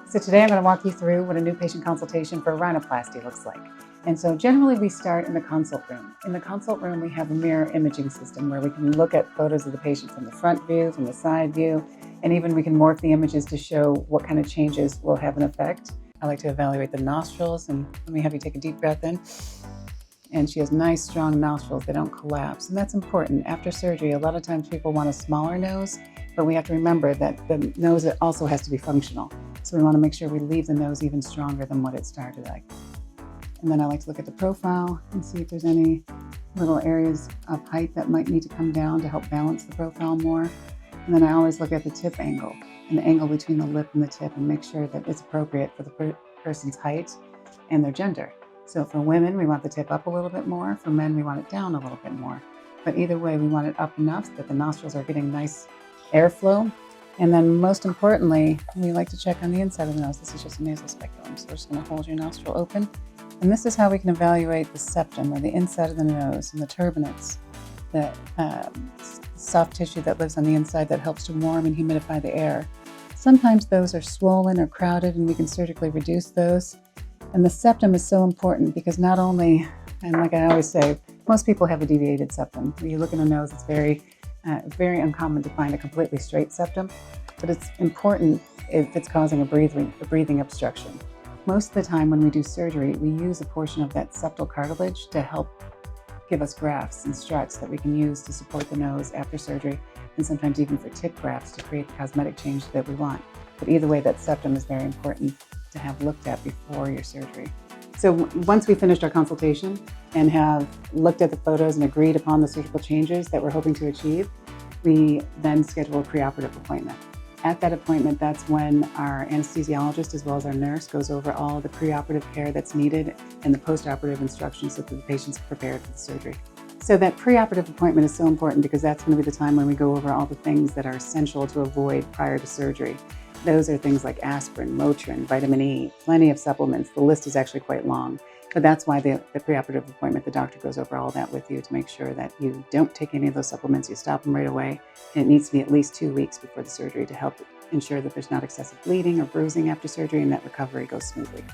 So today I'm going to walk you through what a new patient consultation for rhinoplasty looks like. And so generally we start in the consult room. In the consult room we have a mirror imaging system where we can look at photos of the patient from the front view, from the side view, and even we can morph the images to show what kind of changes will have an effect. I like to evaluate the nostrils, and let me have you take a deep breath in. And she has nice, strong nostrils. They don't collapse. And that's important. After surgery, a lot of times people want a smaller nose, but we have to remember that the nose also has to be functional. So we want to make sure we leave the nose even stronger than what it started like. And then I like to look at the profile and see if there's any little areas of height that might need to come down to help balance the profile more. And then I always look at the tip angle and the angle between the lip and the tip and make sure that it's appropriate for the person's height and their gender. So for women, we want the tip up a little bit more. For men, we want it down a little bit more. But either way, we want it up enough that the nostrils are getting nice airflow. And then most importantly, we like to check on the inside of the nose. This is just a nasal speculum. So we're just going to hold your nostril open. And this is how we can evaluate the septum, or the inside of the nose, and the turbinates, the soft tissue that lives on the inside that helps to warm and humidify the air. Sometimes those are swollen or crowded, and we can surgically reduce those. And the septum is so important because not only, and like I always say, most people have a deviated septum. When you look in a nose, it's very uncommon to find a completely straight septum, but it's important if it's causing a breathing obstruction. Most of the time when we do surgery, we use a portion of that septal cartilage to help give us grafts and struts that we can use to support the nose after surgery, and sometimes even for tip grafts to create the cosmetic change that we want. But either way, that septum is very important to have looked at before your surgery. So once we finished our consultation and have looked at the photos and agreed upon the surgical changes that we're hoping to achieve, we then schedule a preoperative appointment. At that appointment, that's when our anesthesiologist as well as our nurse goes over all the preoperative care that's needed and the postoperative instructions so that the patient's prepared for the surgery. So that preoperative appointment is so important because that's going to be the time when we go over all the things that are essential to avoid prior to surgery. Those are things like aspirin, Motrin, vitamin E, plenty of supplements. The list is actually quite long, but that's why the preoperative appointment, the doctor goes over all that with you to make sure that you don't take any of those supplements, you stop them right away. And it needs to be at least 2 weeks before the surgery to help ensure that there's not excessive bleeding or bruising after surgery and that recovery goes smoothly.